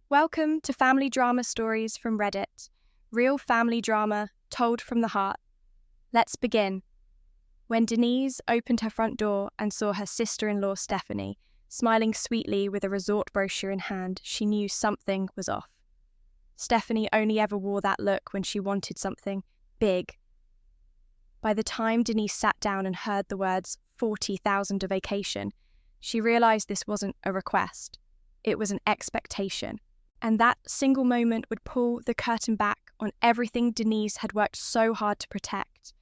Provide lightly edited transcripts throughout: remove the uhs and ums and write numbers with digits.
Welcome to Family Drama Stories from Reddit. Real family drama told from the heart. Let's begin. When Denise opened her front door and saw her sister-in-law Stephanie smiling sweetly with a resort brochure in hand, she knew something was off. Stephanie only ever wore that look when she wanted something big. By the time Denise sat down and heard the words $40,000 a vacation, she realized this wasn't a request. It was an expectation. And that single moment would pull the curtain back on everything Denise had worked so hard to protect.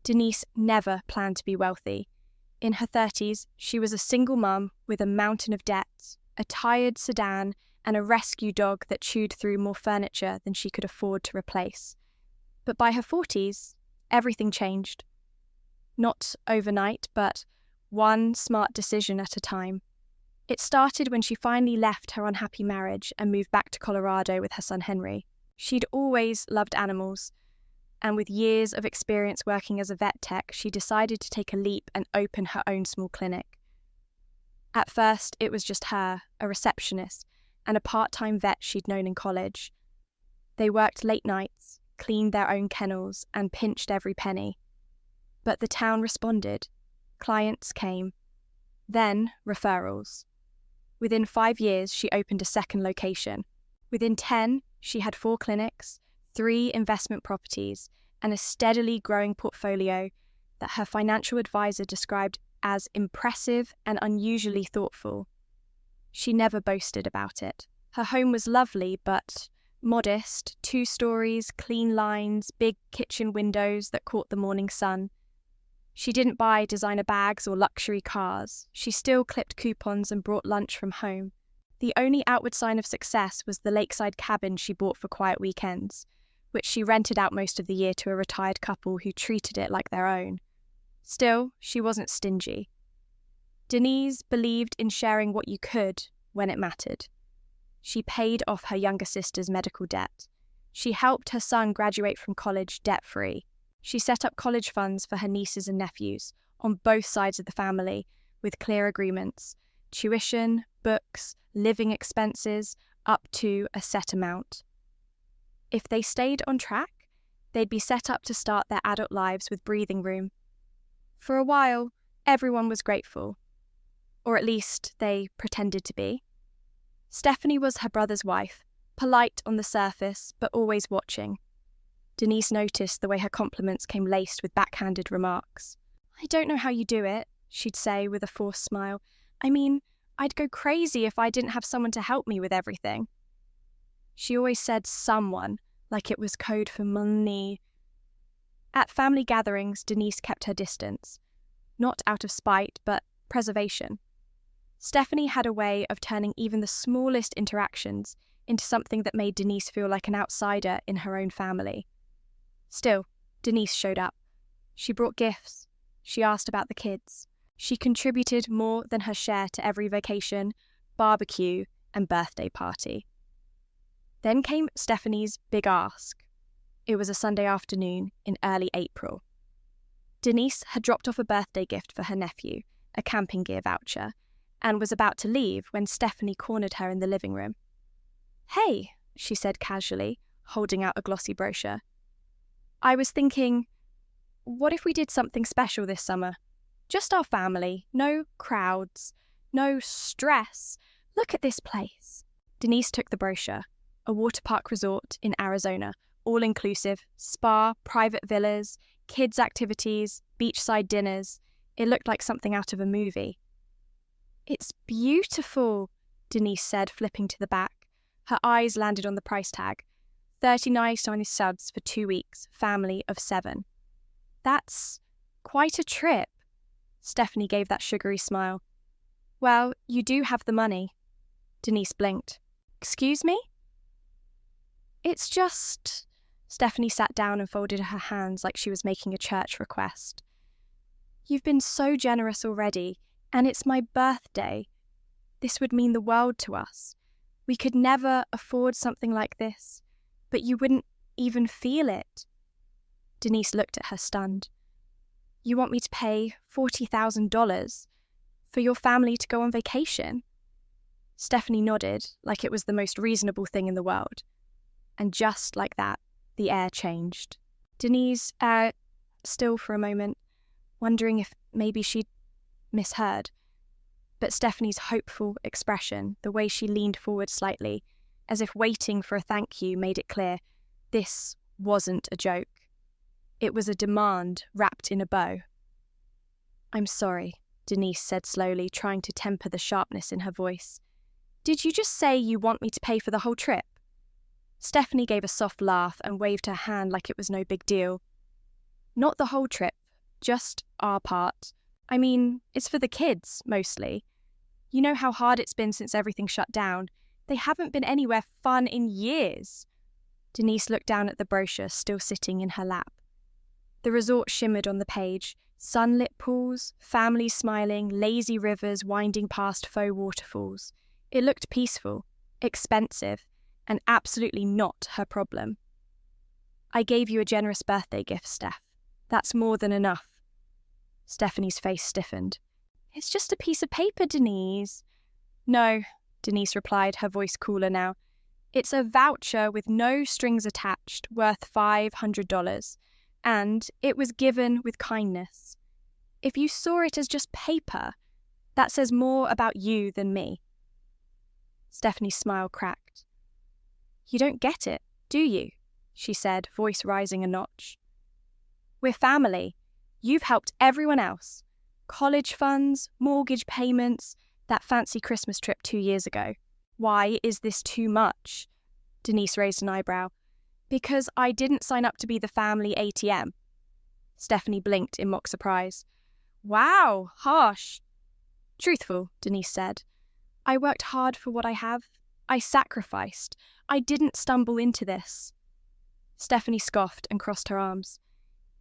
Denise never planned to be wealthy. In her 30s, she was a single mum with a mountain of debts, a tired sedan, and a rescue dog that chewed through more furniture than she could afford to replace. But by her 40s, everything changed. Not overnight, but one smart decision at a time. It started when she finally left her unhappy marriage and moved back to Colorado with her son Henry. She'd always loved animals, and with years of experience working as a vet tech, she decided to take a leap and open her own small clinic. At first, it was just her, a receptionist, and a part-time vet she'd known in college. They worked late nights, cleaned their own kennels, and pinched every penny. But the town responded. Clients came. Then referrals. Within 5 years, she opened a second location. Within 10, she had 4 clinics, 3 investment properties, and a steadily growing portfolio that her financial advisor described as impressive and unusually thoughtful. She never boasted about it. Her home was lovely, but modest, 2 stories, clean lines, big kitchen windows that caught the morning sun. She didn't buy designer bags or luxury cars. She still clipped coupons and brought lunch from home. The only outward sign of success was the lakeside cabin she bought for quiet weekends, which she rented out most of the year to a retired couple who treated it like their own. Still, she wasn't stingy. Denise believed in sharing what you could when it mattered. She paid off her younger sister's medical debt. She helped her son graduate from college debt-free. She set up college funds for her nieces and nephews, on both sides of the family, with clear agreements: tuition, books, living expenses, up to a set amount. If they stayed on track, they'd be set up to start their adult lives with breathing room. For a while, everyone was grateful. Or at least they pretended to be. Stephanie was her brother's wife, polite on the surface, but always watching. Denise noticed the way her compliments came laced with backhanded remarks. "I don't know how you do it," she'd say with a forced smile. "I mean, I'd go crazy if I didn't have someone to help me with everything." She always said someone, like it was code for money. At family gatherings, Denise kept her distance. Not out of spite, but preservation. Stephanie had a way of turning even the smallest interactions into something that made Denise feel like an outsider in her own family. Still, Denise showed up. She brought gifts. She asked about the kids. She contributed more than her share to every vacation, barbecue, and birthday party. Then came Stephanie's big ask. It was a Sunday afternoon in early April. Denise had dropped off a birthday gift for her nephew, a camping gear voucher, and was about to leave when Stephanie cornered her in the living room. "Hey," she said casually, holding out a glossy brochure. "I was thinking, what if we did something special this summer? Just our family, no crowds, no stress. Look at this place." Denise took the brochure. A water park resort in Arizona, all-inclusive, spa, private villas, kids' activities, beachside dinners. It looked like something out of a movie. "It's beautiful," Denise said, flipping to the back. Her eyes landed on the price tag. 39 shiny suds for 2 weeks, family of 7. "That's quite a trip." Stephanie gave that sugary smile. "Well, you do have the money." Denise blinked. "Excuse me?" "It's just..." Stephanie sat down and folded her hands like she was making a church request. "You've been so generous already, and it's my birthday. This would mean the world to us. We could never afford something like this, but you wouldn't even feel it." Denise looked at her stunned. "You want me to pay $40,000 for your family to go on vacation?" Stephanie nodded like it was the most reasonable thing in the world. And just like that, the air changed. Denise, still for a moment, wondering if maybe she'd misheard. But Stephanie's hopeful expression, the way she leaned forward slightly, as if waiting for a thank you, made it clear this wasn't a joke. It was a demand wrapped in a bow. "I'm sorry," Denise said slowly, trying to temper the sharpness in her voice. "Did you just say you want me to pay for the whole trip?" Stephanie gave a soft laugh and waved her hand like it was no big deal. "Not the whole trip, just our part. I mean, it's for the kids, mostly. You know how hard it's been since everything shut down. They haven't been anywhere fun in years." Denise looked down at the brochure still sitting in her lap. The resort shimmered on the page, sunlit pools, families smiling, lazy rivers winding past faux waterfalls. It looked peaceful, expensive, and absolutely not her problem. "I gave you a generous birthday gift, Steph. That's more than enough." Stephanie's face stiffened. "It's just a piece of paper, Denise." "No," Denise replied, her voice cooler now. "It's a voucher with no strings attached, worth $500, and it was given with kindness. If you saw it as just paper, that says more about you than me." Stephanie's smile cracked. "You don't get it, do you?" she said, voice rising a notch. "We're family. You've helped everyone else. College funds, mortgage payments, that fancy Christmas trip 2 years ago. Why is this too much?" Denise raised an eyebrow. "Because I didn't sign up to be the family ATM." Stephanie blinked in mock surprise. "Wow, harsh." "Truthful," Denise said. "I worked hard for what I have. I sacrificed. I didn't stumble into this." Stephanie scoffed and crossed her arms.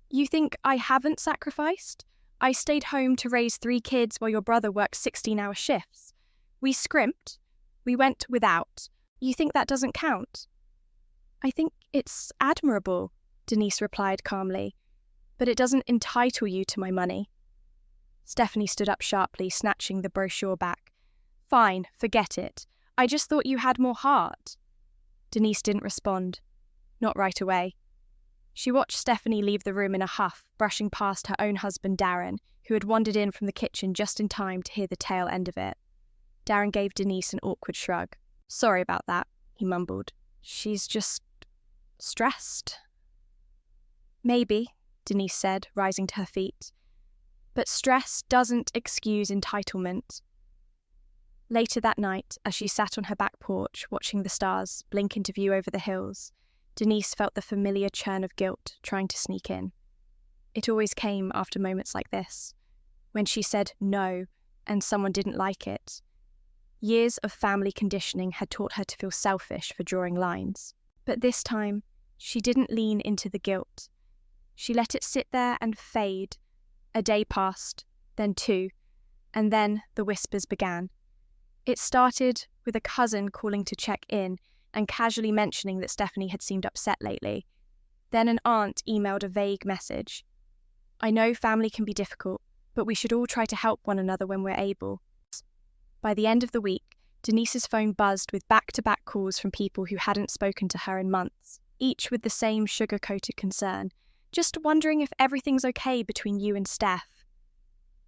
"You think I haven't sacrificed? I stayed home to raise 3 kids while your brother worked 16-hour shifts. We scrimped. We went without. You think that doesn't count?" "I think it's admirable," Denise replied calmly, "but it doesn't entitle you to my money." Stephanie stood up sharply, snatching the brochure back. "Fine, forget it. I just thought you had more heart." Denise didn't respond. Not right away. She watched Stephanie leave the room in a huff, brushing past her own husband, Darren, who had wandered in from the kitchen just in time to hear the tail end of it. Darren gave Denise an awkward shrug. "Sorry about that," he mumbled. "She's just stressed." "Maybe," Denise said, rising to her feet. "But stress doesn't excuse entitlement." Later that night, as she sat on her back porch, watching the stars blink into view over the hills, Denise felt the familiar churn of guilt trying to sneak in. It always came after moments like this, when she said no and someone didn't like it. Years of family conditioning had taught her to feel selfish for drawing lines. But this time, she didn't lean into the guilt. She let it sit there and fade. A day passed, then 2, and then the whispers began. It started with a cousin calling to check in and casually mentioning that Stephanie had seemed upset lately. Then an aunt emailed a vague message. "I know family can be difficult, but we should all try to help one another when we're able." By the end of the week, Denise's phone buzzed with back-to-back calls from people who hadn't spoken to her in months, each with the same sugar-coated concern, "Just wondering if everything's okay between you and Steph."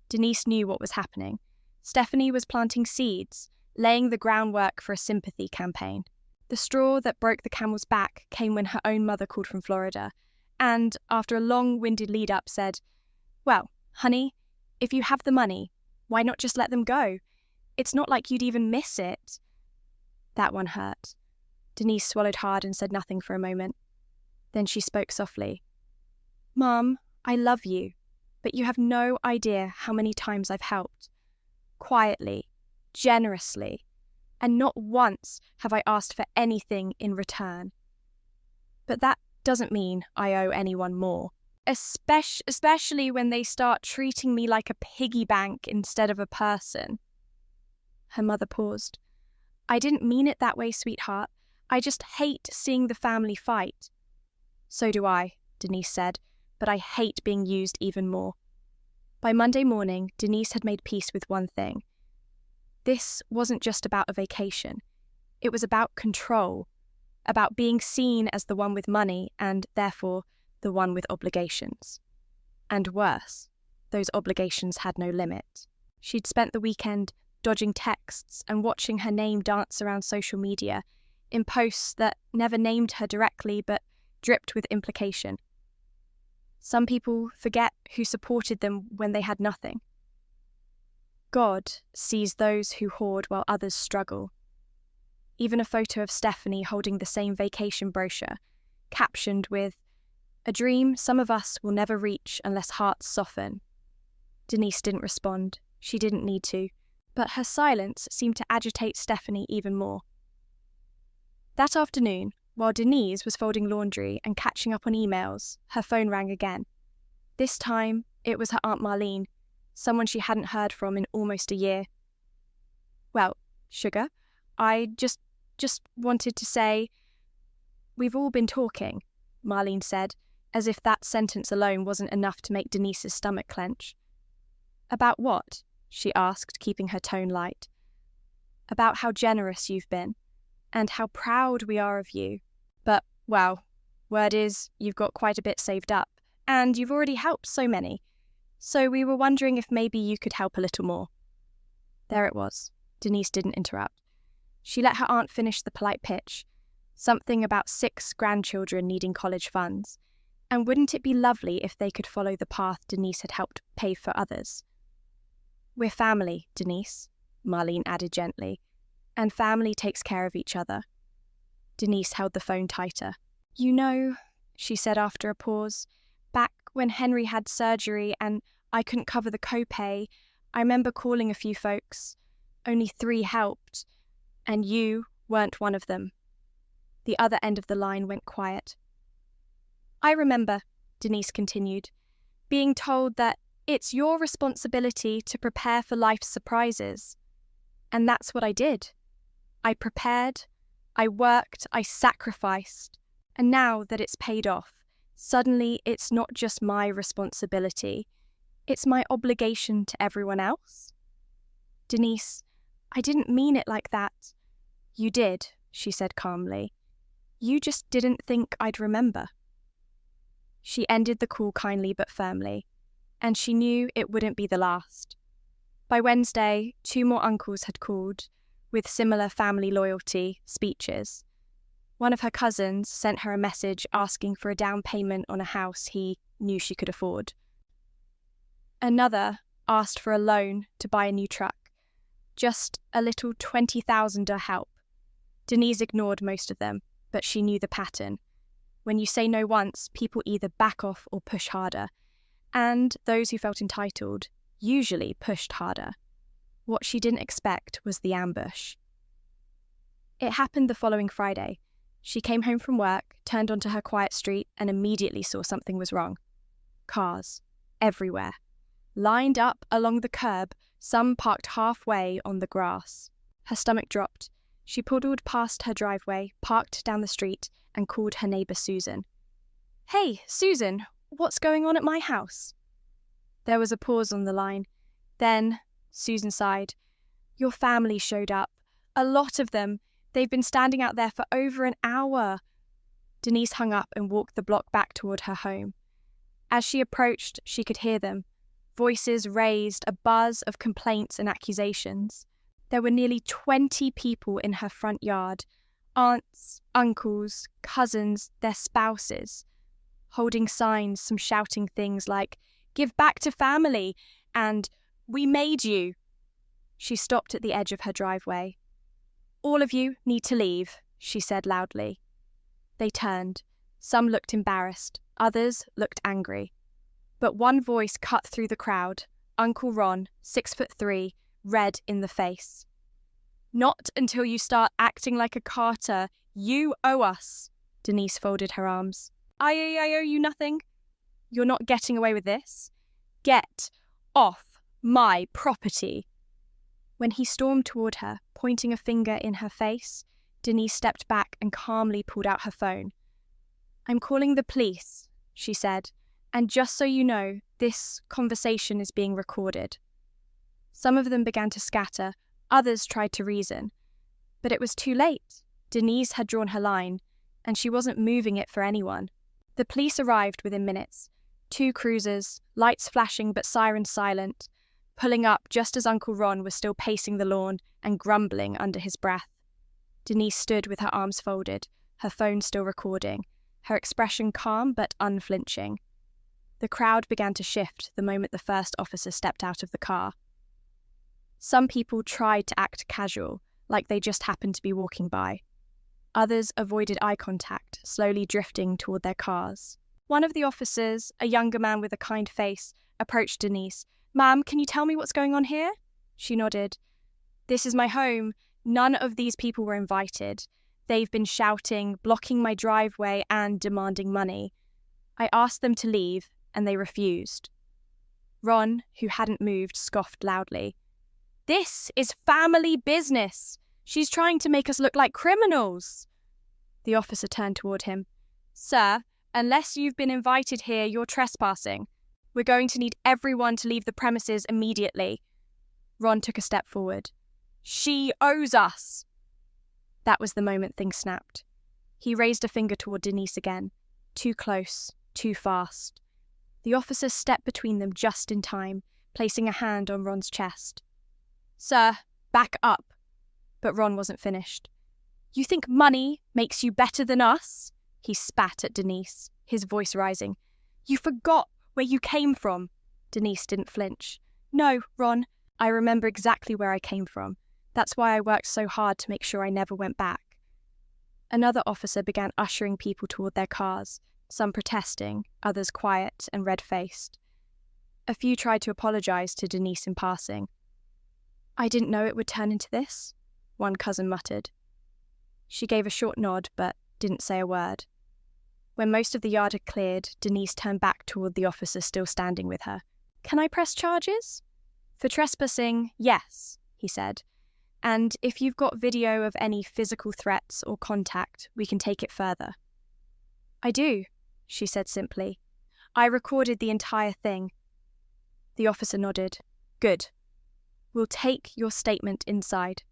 Denise knew what was happening. Stephanie was planting seeds, laying the groundwork for a sympathy campaign. The straw that broke the camel's back came when her own mother called from Florida, and, after a long-winded lead-up, said, "Well, honey, if you have the money, why not just let them go? It's not like you'd even miss it." That one hurt. Denise swallowed hard and said nothing for a moment. Then she spoke softly. "Mum, I love you, but you have no idea how many times I've helped. Quietly, generously, and not once have I asked for anything in return. But that doesn't mean I owe anyone more, especially when they start treating me like a piggy bank instead of a person." Her mother paused. "I didn't mean it that way, sweetheart. I just hate seeing the family fight." "So do I," Denise said, "but I hate being used even more." By Monday morning, Denise had made peace with one thing. This wasn't just about a vacation. It was about control, about being seen as the one with money and, therefore, the one with obligations. And worse, those obligations had no limit. She'd spent the weekend dodging texts and watching her name dance around social media in posts that never named her directly but dripped with implication. Some people forget who supported them when they had nothing. God sees those who hoard while others struggle. Even a photo of Stephanie holding the same vacation brochure, captioned with, "A dream some of us will never reach unless hearts soften." Denise didn't respond. She didn't need to. But her silence seemed to agitate Stephanie even more. That afternoon, while Denise was folding laundry and catching up on emails, her phone rang again. This time, it was her Aunt Marlene, someone she hadn't heard from in almost a year. "Well, sugar, I just wanted to say, we've all been talking," Marlene said, as if that sentence alone wasn't enough to make Denise's stomach clench. "About what?" she asked, keeping her tone light. "About how generous you've been, and how proud we are of you. But, well, word is you've got quite a bit saved up, and you've already helped so many. So we were wondering if maybe you could help a little more." There it was. Denise didn't interrupt. She let her aunt finish the polite pitch, something about 6 grandchildren needing college funds, and wouldn't it be lovely if they could follow the path Denise had helped pave for others? "We're family, Denise," Marlene added gently, "and family takes care of each other." Denise held the phone tighter. "You know," she said after a pause, "back when Henry had surgery and I couldn't cover the copay, I remember calling a few folks. Only 3 helped, and you weren't one of them." The other end of the line went quiet. "I remember," Denise continued, "being told that it's your responsibility to prepare for life's surprises. And that's what I did. I prepared, I worked, I sacrificed. And now that it's paid off, suddenly it's not just my responsibility, it's my obligation to everyone else." "Denise, I didn't mean it like that." "You did," she said calmly. "You just didn't think I'd remember." She ended the call kindly but firmly, and she knew it wouldn't be the last. By Wednesday, 2 more uncles had called, with similar family loyalty speeches. One of her cousins sent her a message asking for a down payment on a house he knew she could afford. Another asked for a loan to buy a new truck, just a little $20,000 help. Denise ignored most of them, but she knew the pattern. When you say no once, people either back off or push harder, and those who felt entitled usually pushed harder. What she didn't expect was the ambush. It happened the following Friday. She came home from work, turned onto her quiet street, and immediately saw something was wrong. Cars, everywhere, lined up along the curb, some parked halfway on the grass. Her stomach dropped. She puddled past her driveway, parked down the street, and called her neighbour Susan. "Hey, Susan, what's going on at my house?" There was a pause on the line. Then Susan sighed. "Your family showed up. A lot of them. They've been standing out there for over an hour." Denise hung up and walked the block back toward her home. As she approached, she could hear them. Voices raised, a buzz of complaints and accusations. There were nearly 20 people in her front yard. Aunts, uncles, cousins, their spouses. Holding signs, some shouting things like, "Give back to family," and "We made you." She stopped at the edge of her driveway. "All of you need to leave," she said loudly. They turned. Some looked embarrassed, others looked angry. But one voice cut through the crowd. Uncle Ron, 6'3", red in the face. "Not until you start acting like a Carter. You owe us." Denise folded her arms. I owe you nothing. You're not getting away with this. Get off my property." When he stormed toward her, pointing a finger in her face, Denise stepped back and calmly pulled out her phone. "I'm calling the police," she said, "and just so you know, this conversation is being recorded." Some of them began to scatter, Others tried to reason, but it was too late. Denise had drawn her line, and she wasn't moving it for anyone. The police arrived within minutes. 2 cruisers, lights flashing but sirens silent, pulling up just as Uncle Ron was still pacing the lawn and grumbling under his breath. Denise stood with her arms folded, her phone still recording, her expression calm but unflinching. The crowd began to shift the moment the first officer stepped out of the car. Some people tried to act casual, like they just happened to be walking by. Others avoided eye contact, slowly drifting toward their cars. One of the officers, a younger man with a kind face, approached Denise. "Ma'am, can you tell me what's going on here?" She nodded. "This is my home. None of these people were invited. They've been shouting, blocking my driveway, and demanding money. I asked them to leave, and they refused." Ron, who hadn't moved, scoffed loudly. "This is family business. She's trying to make us look like criminals." The officer turned toward him. "Sir, unless you've been invited here, you're trespassing. We're going to need everyone to leave the premises immediately." Ron took a step forward. "She owes us." That was the moment things snapped. He raised a finger toward Denise again. Too close, too fast. The officer stepped between them just in time, placing a hand on Ron's chest. "Sir, back up." But Ron wasn't finished. "You think money makes you better than us?" He spat at Denise, his voice rising. "You forgot where you came from." Denise didn't flinch. "No, Ron, I remember exactly where I came from. That's why I worked so hard to make sure I never went back." Another officer began ushering people toward their cars, some protesting, others quiet and red-faced. A few tried to apologize to Denise in passing. "I didn't know it would turn into this," one cousin muttered. She gave a short nod, but didn't say a word. When most of the yard had cleared, Denise turned back toward the officer still standing with her. "Can I press charges?" "For trespassing, yes," he said. "And if you've got video of any physical threats or contact, we can take it further." "I do," she said simply. "I recorded the entire thing." The officer nodded. "Good. We'll take your statement inside."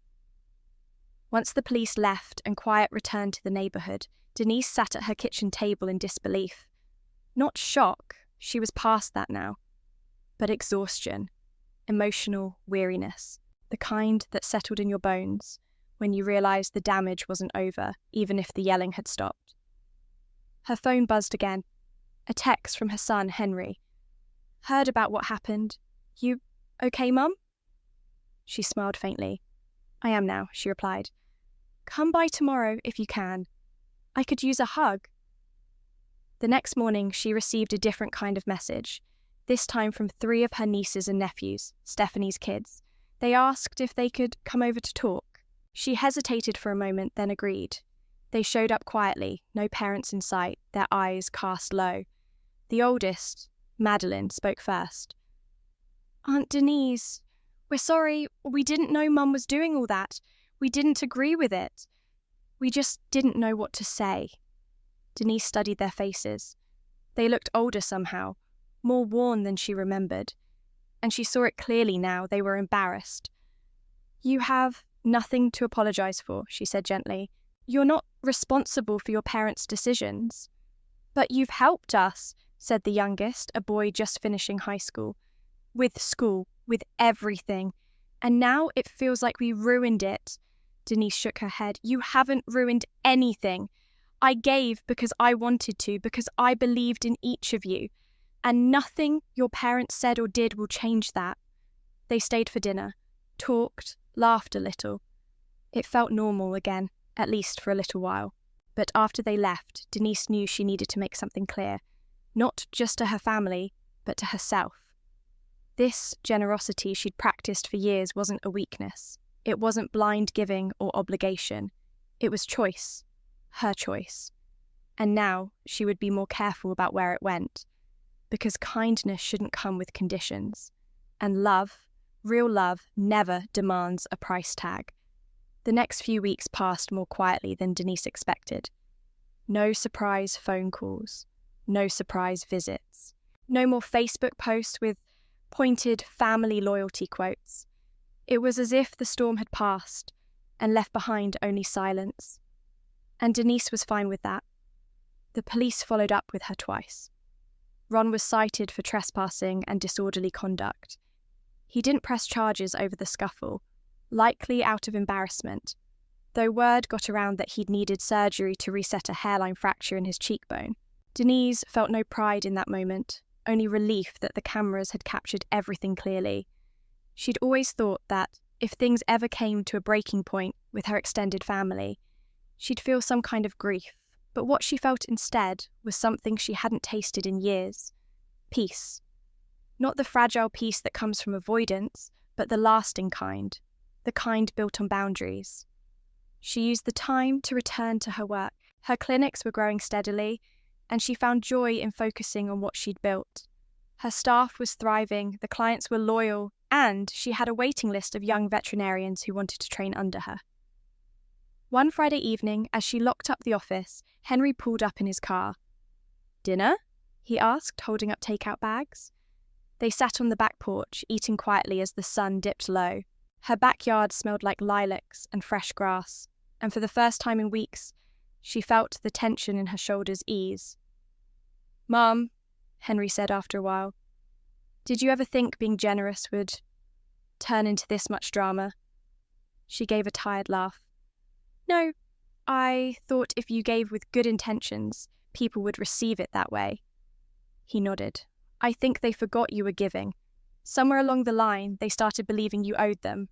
Once the police left and quiet returned to the neighborhood, Denise sat at her kitchen table in disbelief. Not shock, she was past that now, but exhaustion, emotional weariness, the kind that settled in your bones when you realized the damage wasn't over, even if the yelling had stopped. Her phone buzzed again. A text from her son, Henry. "Heard about what happened. You okay, Mum?" She smiled faintly. "I am now," she replied. "Come by tomorrow if you can. I could use a hug." The next morning, she received a different kind of message, this time from 3 of her nieces and nephews, Stephanie's kids. They asked if they could come over to talk. She hesitated for a moment, then agreed. They showed up quietly, no parents in sight, their eyes cast low. The oldest, Madeline, spoke first. "Aunt Denise, we're sorry, we didn't know Mum was doing all that. We didn't agree with it. We just didn't know what to say." Denise studied their faces. They looked older somehow, more worn than she remembered. And she saw it clearly now, they were embarrassed. "You have nothing to apologize for," she said gently. "You're not responsible for your parents' decisions." "But you've helped us," said the youngest, a boy just finishing high school. "With school, with everything. And now it feels like we ruined it." Denise shook her head. "You haven't ruined anything. I gave because I wanted to, because I believed in each of you. And nothing your parents said or did will change that." They stayed for dinner, talked, laughed a little. It felt normal again, at least for a little while. But after they left, Denise knew she needed to make something clear, not just to her family, but to herself. This generosity she'd practiced for years wasn't a weakness. It wasn't blind giving or obligation. It was choice, her choice. And now she would be more careful about where it went, because kindness shouldn't come with conditions. And love, real love, never demands a price tag. The next few weeks passed more quietly than Denise expected. No surprise phone calls, no surprise visits, no more Facebook posts with pointed family loyalty quotes. It was as if the storm had passed and left behind only silence. And Denise was fine with that. The police followed up with her twice. Ron was cited for trespassing and disorderly conduct. He didn't press charges over the scuffle, likely out of embarrassment, though word got around that he'd needed surgery to reset a hairline fracture in his cheekbone. Denise felt no pride in that moment, only relief that the cameras had captured everything clearly. She'd always thought that if things ever came to a breaking point with her extended family, she'd feel some kind of grief. But what she felt instead was something she hadn't tasted in years: peace. Not the fragile peace that comes from avoidance, but the lasting kind, the kind built on boundaries. She used the time to return to her work. Her clinics were growing steadily, and she found joy in focusing on what she'd built. Her staff was thriving, the clients were loyal, and she had a waiting list of young veterinarians who wanted to train under her. One Friday evening, as she locked up the office, Henry pulled up in his car. "Dinner?" he asked, holding up takeout bags. They sat on the back porch, eating quietly as the sun dipped low. Her backyard smelled like lilacs and fresh grass, and for the first time in weeks, she felt the tension in her shoulders ease. "Mom," Henry said after a while, "did you ever think being generous would turn into this much drama?" She gave a tired laugh. "No, I thought if you gave with good intentions, people would receive it that way." He nodded. "I think they forgot you were giving. Somewhere along the line, they started believing you owed them."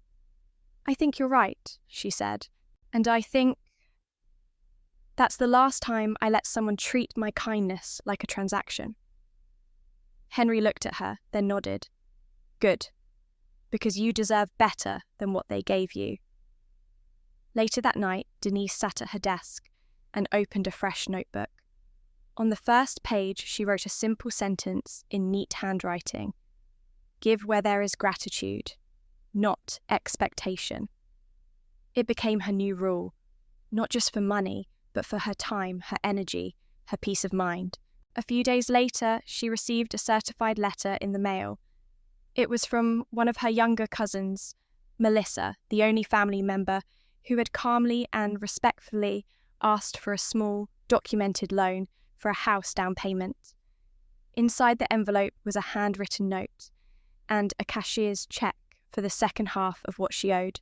"I think you're right," she said. "And I think that's the last time I let someone treat my kindness like a transaction." Henry looked at her, then nodded. "Good. Because you deserve better than what they gave you." Later that night, Denise sat at her desk and opened a fresh notebook. On the first page, she wrote a simple sentence in neat handwriting. "Give where there is gratitude, not expectation." It became her new rule, not just for money, but for her time, her energy, her peace of mind. A few days later, she received a certified letter in the mail. It was from one of her younger cousins, Melissa, the only family member who had calmly and respectfully asked for a small, documented loan for a house down payment. Inside the envelope was a handwritten note and a cashier's check for the second half of what she owed.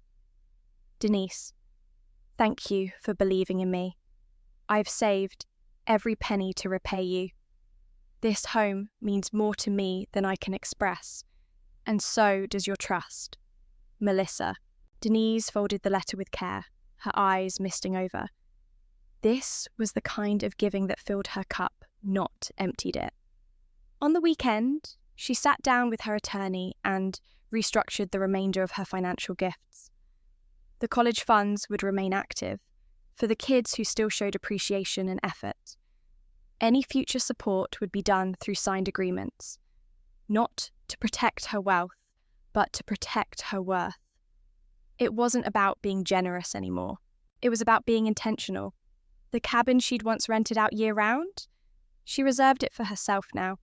"Denise, thank you for believing in me. I've saved every penny to repay you. This home means more to me than I can express, and so does your trust. Melissa." Denise folded the letter with care, her eyes misting over. This was the kind of giving that filled her cup, not emptied it. On the weekend, she sat down with her attorney and restructured the remainder of her financial gifts. The college funds would remain active, for the kids who still showed appreciation and effort. Any future support would be done through signed agreements, not to protect her wealth, but to protect her worth. It wasn't about being generous anymore. It was about being intentional. The cabin she'd once rented out year-round, she reserved it for herself now.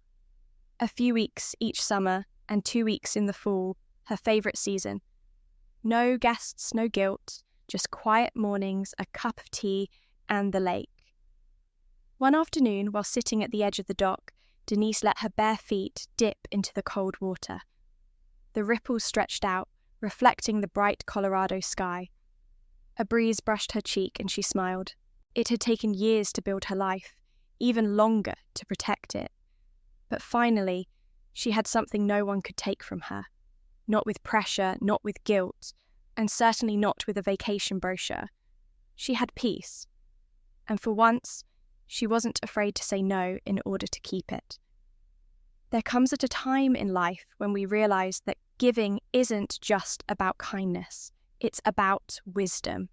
A few weeks each summer and 2 weeks in the fall, her favourite season. No guests, no guilt, just quiet mornings, a cup of tea, and the lake. One afternoon, while sitting at the edge of the dock, Denise let her bare feet dip into the cold water. The ripples stretched out, reflecting the bright Colorado sky. A breeze brushed her cheek and she smiled. It had taken years to build her life, even longer to protect it. But finally, she had something no one could take from her. Not with pressure, not with guilt, and certainly not with a vacation brochure. She had peace. And for once, she wasn't afraid to say no in order to keep it. There comes at a time in life when we realize that giving isn't just about kindness, it's about wisdom.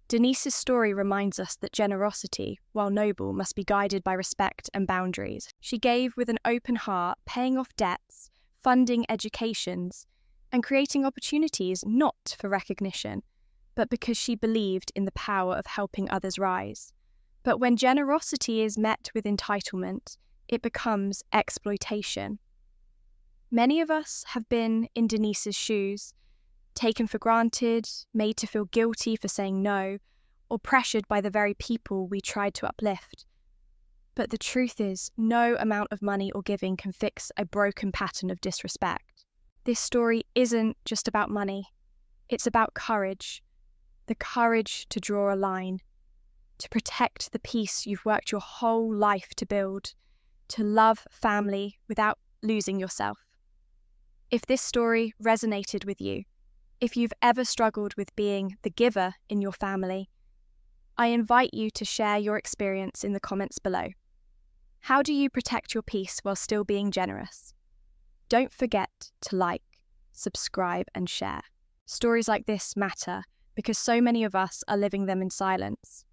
Denise's story reminds us that generosity, while noble, must be guided by respect and boundaries. She gave with an open heart, paying off debts, funding educations, and creating opportunities not for recognition, but because she believed in the power of helping others rise. But when generosity is met with entitlement, it becomes exploitation. Many of us have been in Denise's shoes. taken for granted, made to feel guilty for saying no, or pressured by the very people we tried to uplift. But the truth is, no amount of money or giving can fix a broken pattern of disrespect. This story isn't just about money. It's about courage. The courage to draw a line, to protect the peace you've worked your whole life to build, to love family without losing yourself. If this story resonated with you, if you've ever struggled with being the giver in your family, I invite you to share your experience in the comments below. How do you protect your peace while still being generous? Don't forget to like, subscribe, and share. Stories like this matter because so many of us are living them in silence.